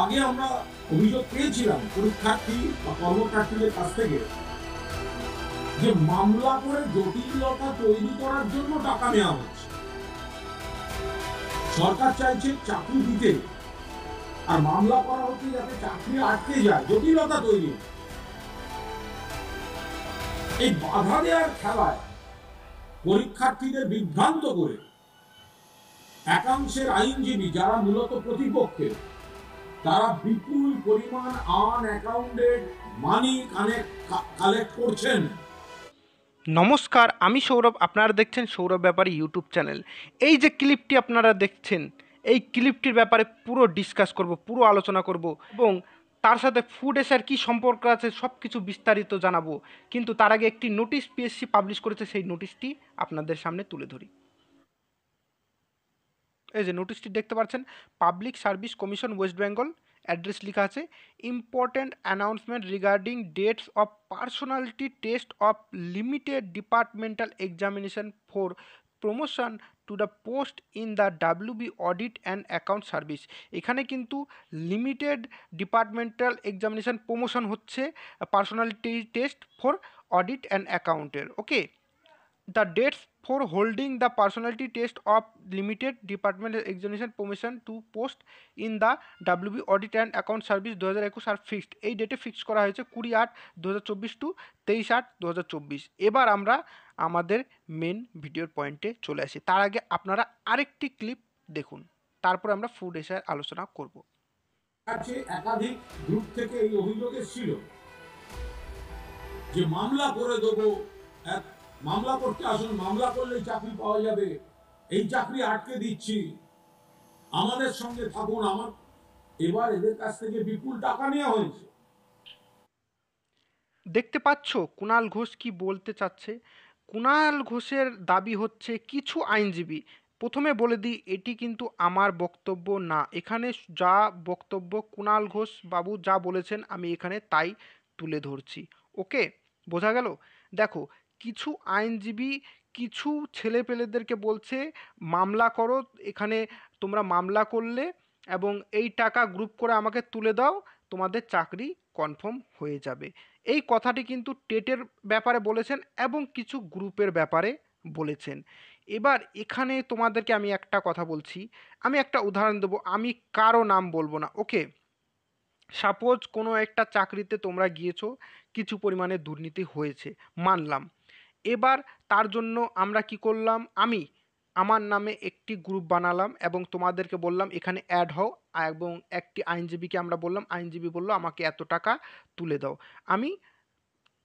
আগে আমরা অভিযোগ পেয়েছিলাম পরীক্ষার্থী বা কর্মপ্রার্থীদের কাছ থেকে যে মামলা করে জটিলতা তৈরি করার জন্য টাকা নেওয়া হচ্ছে। সরকার চাইছে চাকরি দিতে, আর মামলা করা হচ্ছে যাতে চাকরি আটকে যায়, জটিলতা তৈরি। এই বাধা দেওয়ার খেলায় পরীক্ষার্থীদের বিভ্রান্ত করে একাংশের আইনজীবী যারা মূলত প্রতিপক্ষের, তারা বিপুল পরিমাণ আনঅ্যাকাউন্টেড মানি কালেক্ট করছেন। নমস্কার, আমি সৌরভ। আপনারা দেখছেন সৌরভ ব্যাপারী ইউটিউব চ্যানেল। এই যে ক্লিপটি আপনারা দেখছেন, এই ক্লিপটির ব্যাপারে পুরো ডিসকাস করব, পুরো আলোচনা করব এবং তার সাথে ফুড এসআর কী সম্পর্ক আছে সব কিছু বিস্তারিত জানাবো। কিন্তু তার আগে একটি নোটিশ পিএসসি পাবলিশ করেছে, সেই নোটিশটি আপনাদের সামনে তুলে ধরি। এই যে নোটিশটি দেখতে পাচ্ছেন, public service commission West Bengal, address লেখা আছে important announcement regarding dates of personality test of limited departmental examination for promotion to the post in the WB audit and account service. এখানে কিন্তু লিমিটেড ডিপার্টমেন্টাল এক্সামিনেশন প্রমোশন হচ্ছে personality test for audit and অ্যাকাউন্টের। ওকে, the dates for holding the personality test of limited department examination permission to post in the WB audit and account service 2021 আর fixed. এই ডেটে fix করা হয়েছে 20/8/2024 two 23/8/2024। এবার আমরা আমাদের মেন ভিডিওর পয়েন্টে চলে আসি। তার আগে আপনারা আরেকটি ক্লিপ দেখুন, তারপর আমরা ফুড এসআর আলোচনা করব। আছে একাধিক গ্রুপ থেকে এই অভিযোগ এসেছিল যে মামলা করে দেবো, মামলা করতে আসুন, মামলা করলেই চাকরি পাওয়া যাবে, এই চাকরি আটকে দিচ্ছি, আমাদের সঙ্গে থাকুন। এবার এদের কাছ থেকে বিপুল টাকা নেওয়া হয়েছে। দেখতে পাচ্ছ কুণাল ঘোষ কি বলতে চাচ্ছে। কুণাল ঘোষের দাবি হচ্ছে কিছু আইনজীবী, প্রথমে বলে দিই এটি কিন্তু আমার বক্তব্য না, এখানে যা বক্তব্য কুণাল ঘোষ বাবু যা বলেছেন আমি এখানে তাই তুলে ধরছি। ওকে, বোঝা গেল? দেখো, কিছু আইনজীবী কিছু ছেলেপেলেদেরকে বলছে মামলা করো, এখানে তোমরা মামলা করলে এবং এই টাকা গ্রুপ করে আমাকে তুলে দাও, তোমাদের চাকরি কনফার্ম হয়ে যাবে। এই কথাটি কিন্তু টেটের ব্যাপারে বলেছেন এবং কিছু গ্রুপের ব্যাপারে বলেছেন। এবার এখানে তোমাদেরকে আমি একটা কথা বলছি, আমি একটা উদাহরণ দেবো, আমি কারো নাম বলবো না। ওকে, সাপোজ কোনো একটা চাকরিতে তোমরা গিয়েছো, কিছু পরিমাণে দুর্নীতি হয়েছে, মানলাম। এবার তার জন্য আমরা কি করলাম, আমি আমার নামে একটি গ্রুপ বানালাম এবং তোমাদেরকে বললাম এখানে অ্যাড হও, এবং একটি আইনজীবীকে আমরা বললাম, আইনজীবী বলল আমাকে এত টাকা তুলে দাও। আমি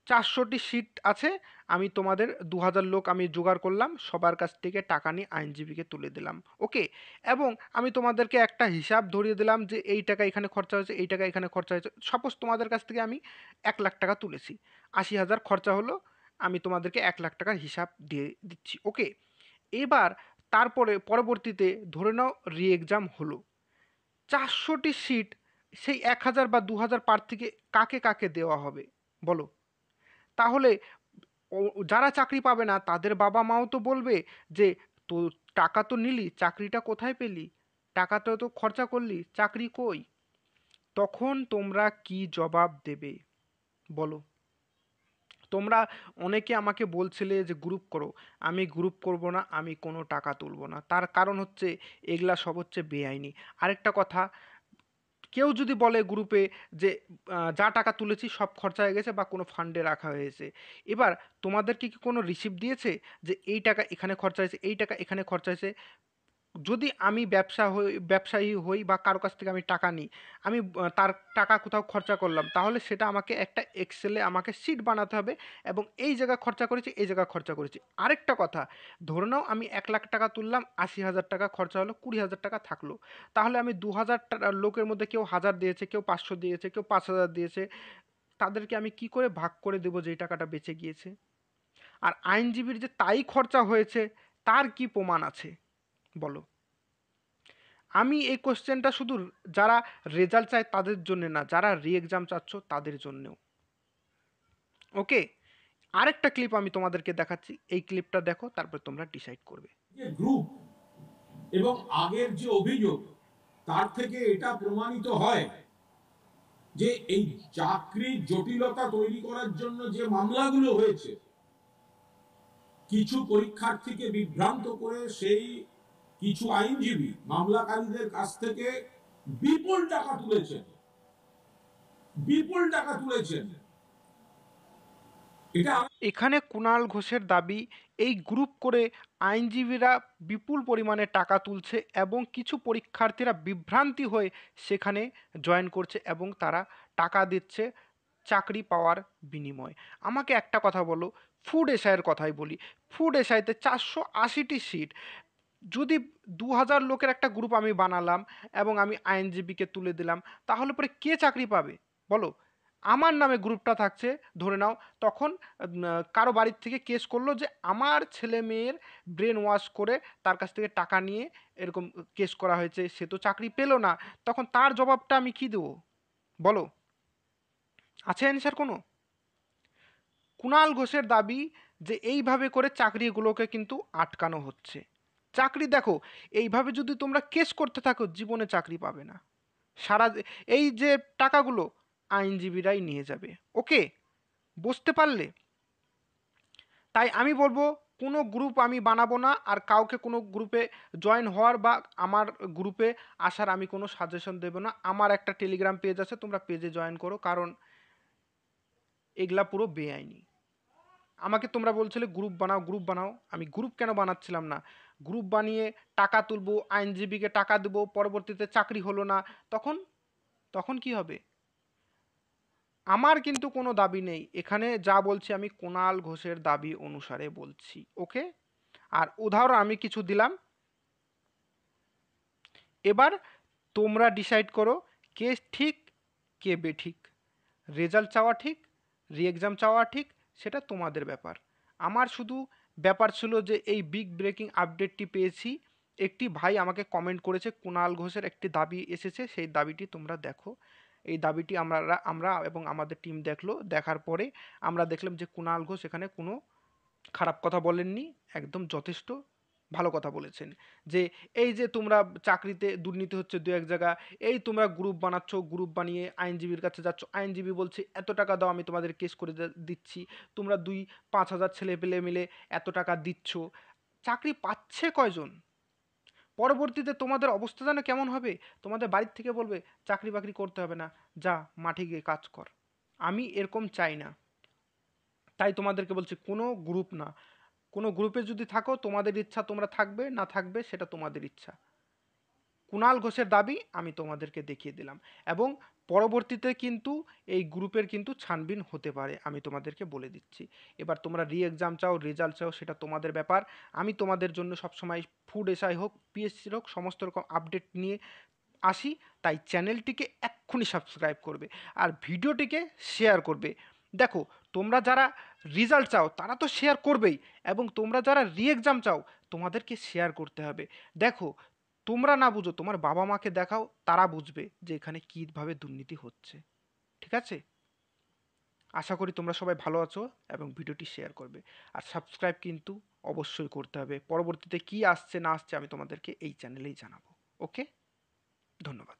400টি সিট আছে, আমি তোমাদের 2000 লোক আমি জোগাড় করলাম, সবার কাছ থেকে টাকা নিয়ে আইনজীবীকে তুলে দিলাম। ওকে, এবং আমি তোমাদেরকে একটা হিসাব ধরিয়ে দিলাম যে এই টাকা এখানে খরচা হয়েছে, এই টাকা এখানে খরচা হয়েছে। সাপোজ তোমাদের কাছ থেকে আমি 1 লাখ টাকা তুলেছি, 80,000 খরচা হলো, আমি তোমাদেরকে 1 লাখ টাকার হিসাব দিয়ে দিচ্ছি। ওকে, এবার তারপরে পরবর্তীতে ধরে নাও রি এক্সাম হলো, 400টি সিট, সেই 1000 বা 2000 প্রার্থীকে কাকে কাকে দেওয়া হবে বলো? তাহলে যারা চাকরি পাবে না তাদের বাবা মাও তো বলবে যে তো টাকা তো নিলি, চাকরিটা কোথায় পেলি, টাকাটা তো খরচা করলি, চাকরি কই? তখন তোমরা কি জবাব দেবে বলো? তোমরা অনেকে আমাকে বলছিলে যে গ্রুপ করো, আমি গ্রুপ করব না, আমি কোনো টাকা তুলবো না, তার কারণ হচ্ছে এগুলা সব হচ্ছে বেআইনি। আরেকটা কথা, কেউ যদি বলে গ্রুপে যে যা টাকা তুলেছি সব খরচা হয়ে গেছে বা কোনো ফান্ডে রাখা হয়েছে, এবার তোমাদেরকে কি কোনো রিসিপ্ট দিয়েছে যে এই টাকা এখানে খরচা হয়েছে, এই টাকা এখানে খরচা হয়েছে? যদি আমি ব্যবসায়ী হই বা কারো কাছ থেকে আমি টাকা নিই, আমি তার টাকা কোথাও খরচা করলাম, তাহলে সেটা আমাকে একটা এক্সেলে আমাকে শিট বানাতে হবে এবং এই জায়গা খরচা করেছি, এই জায়গা খরচা করেছি। আরেকটা কথা, ধরে নাও আমি 1 লাখ টাকা তুললাম, 80,000 টাকা খরচা হলো, 20,000 টাকা থাকলো, তাহলে আমি 2,000 লোকের মধ্যে কেউ 1,000 দিয়েছে, কেউ 500 দিয়েছে, কেউ 5,000 দিয়েছে, তাদেরকে আমি কি করে ভাগ করে দেবো যে টাকাটা বেঁচে গিয়েছে? আর আইনজীবীর যে তাই খরচা হয়েছে তার কি প্রমাণ আছে বলো? আমি এই কোশ্চেনটা শুধু যারা রেজাল্ট চায় তাদের জন্য না, যারা রি এক্সাম চাচ্ছ তাদের জন্যেও। ওকে, আরেকটা ক্লিপ আমি তোমাদেরকে দেখাচ্ছি, এই ক্লিপটা দেখো, তারপর তোমরা ডিসাইড করবে। যে গ্রুপ এবং আগের যে অভিযোগ, তার থেকে এটা প্রমাণিত হয় যে এই চাকরির জটিলতা তৈরি করার জন্য যে মামলাগুলো হয়েছে, কিছু পরীক্ষার্থীকে বিভ্রান্ত করে সেই কিছু আইনজীবী মামলাকারীদের কাছ থেকে বিপুল টাকা তুলেছেন, বিপুল টাকা তুলেছেন। এটা এখানে কুণাল ঘোষের দাবি এই গ্রুপ করে আইনজীবীরা বিপুল পরিমাণে টাকা তুলছে এবং কিছু পরীক্ষার্থীরা বিভ্রান্তি হয়ে সেখানে জয়েন করছে এবং তারা টাকা দিচ্ছে চাকরি পাওয়ার বিনিময়ে। আমাকে একটা কথা বলো, ফুড এসআইয়ের কথাই বলি। ফুড এসআইতে 480টি সিট, যদি 2000 লোকের একটা গ্রুপ আমি বানালাম এবং আমি আইনজীবীকে তুলে দিলাম, তাহলে পরে কে চাকরি পাবে বলো? আমার নামে গ্রুপটা থাকছে ধরে নাও, তখন কারো বাড়ির থেকে কেস করলো যে আমার ছেলে মেয়ের ব্রেন ওয়াশ করে তার কাছ থেকে টাকা নিয়ে এরকম কেস করা হয়েছে, সে তো চাকরি পেলো না, তখন তার জবাবটা আমি কি দেবো বলো? আছে অ্যান্সার কোনো? কুণাল ঘোষের দাবি যে এইভাবে করে চাকরিগুলোকে কিন্তু আটকানো হচ্ছে। চাকরি দেখো, এইভাবে যদি তোমরা কেস করতে থাকো জীবনে চাকরি পাবে না। সারা এই যে টাকাগুলো আইনজীবীরাই নিয়ে যাবে। ওকে, বুঝতে পারলে? তাই আমি বলবো কোনো গ্রুপ আমি বানাবো না, আর কাউকে কোনো গ্রুপে জয়েন হওয়ার বা আমার গ্রুপে আসার আমি কোনো সাজেশন দেবো না। আমার একটা টেলিগ্রাম পেজ আছে, তোমরা পেজে জয়েন করো, কারণ এগুলা পুরো বেআইনি। আমাকে তোমরা বলছিলে গ্রুপ বানাও গ্রুপ বানাও, আমি গ্রুপ কেন বানাচ্ছিলাম না? গ্রুপ বানিয়ে টাকা তুলবো, আইনজীবীকে টাকা দেবো, পরবর্তীতে চাকরি হলো না, তখন তখন কি হবে? আমার কিন্তু কোনো দাবি নেই এখানে, যা বলছি আমি কুণাল ঘোষের দাবি অনুসারে বলছি। ওকে, আর উদাহরণ আমি কিছু দিলাম। এবার তোমরা ডিসাইড করো কে ঠিক কে বেঠিক। রেজাল্ট চাওয়া ঠিক, রি এক্সাম চাওয়া ঠিক, সেটা তোমাদের ব্যাপার। আমার শুধু ব্যাপার ছিল যে এই বিগ ব্রেকিং আপডেটটি পেয়েছি। একটি ভাই আমাকে কমেন্ট করেছে কুণাল ঘোষের একটি দাবি এসেছে, সেই দাবিটি তোমরা দেখো। এই দাবিটি আমরা এবং আমাদের টিম দেখলো, দেখার পরে আমরা দেখলাম যে কুণাল ঘোষ এখানে কোনো খারাপ কথা বলেননি, একদম যথেষ্ট ভালো কথা বলেছেন। যে এই যে তোমরা চাকরিতে দুর্নীতি হচ্ছে দু এক জায়গা, এই তোমরা গ্রুপ বানাচ্ছ, গ্রুপ বানিয়ে আইনজীবীর কাছে যাচ্ছ, আইনজীবী বলছে এত টাকা দাও আমি তোমাদের কেস করে দিচ্ছি, তোমরা 2-5 হাজার ছেলে পেলে মিলে এত টাকা দিচ্ছ, চাকরি পাচ্ছে কয়জন? পরবর্তীতে তোমাদের অবস্থা জানো কেমন হবে? তোমাদের বাড়ির থেকে বলবে চাকরি বাকরি করতে হবে না, যা মাঠে গিয়ে কাজ কর। আমি এরকম চাই না। তাই তোমাদেরকে বলছি কোনো গ্রুপ না, কোনো গ্রুপে যদি থাকো তোমাদের ইচ্ছা, তোমরা থাকবে না থাকবে সেটা তোমাদের ইচ্ছা। কুণাল ঘোষের দাবি আমি তোমাদেরকে দেখিয়ে দিলাম, এবং পরবর্তীতে কিন্তু এই গ্রুপের কিন্তু ছানবিন হতে পারে, আমি তোমাদেরকে বলে দিচ্ছি। এবার তোমরা রি এক্সাম চাও, রেজাল্ট চাও, সেটা তোমাদের ব্যাপার। আমি তোমাদের জন্য সবসময় ফুড এসআই হোক, পিএসসির হোক, সমস্ত রকম আপডেট নিয়ে আসি। তাই চ্যানেলটিকে এক্ষুনি সাবস্ক্রাইব করবে আর ভিডিওটিকে শেয়ার করবে। দেখো, তোমরা যারা রেজাল্ট চাও তারা তো শেয়ার করবেই, এবং তোমরা যারা রি এক্সাম চাও তোমাদেরকে শেয়ার করতে হবে। দেখো, তোমরা না বুঝো, তোমার বাবা মাকে দেখাও, তারা বুঝবে যে এখানে কীভাবে দুর্নীতি হচ্ছে। ঠিক আছে? আশা করি তোমরা সবাই ভালো আছো এবং ভিডিওটি শেয়ার করবে। আর সাবস্ক্রাইব কিন্তু অবশ্যই করতে হবে। পরবর্তীতে কী আসছে না আসছে আমি তোমাদেরকে এই চ্যানেলেই জানাবো। ওকে, ধন্যবাদ।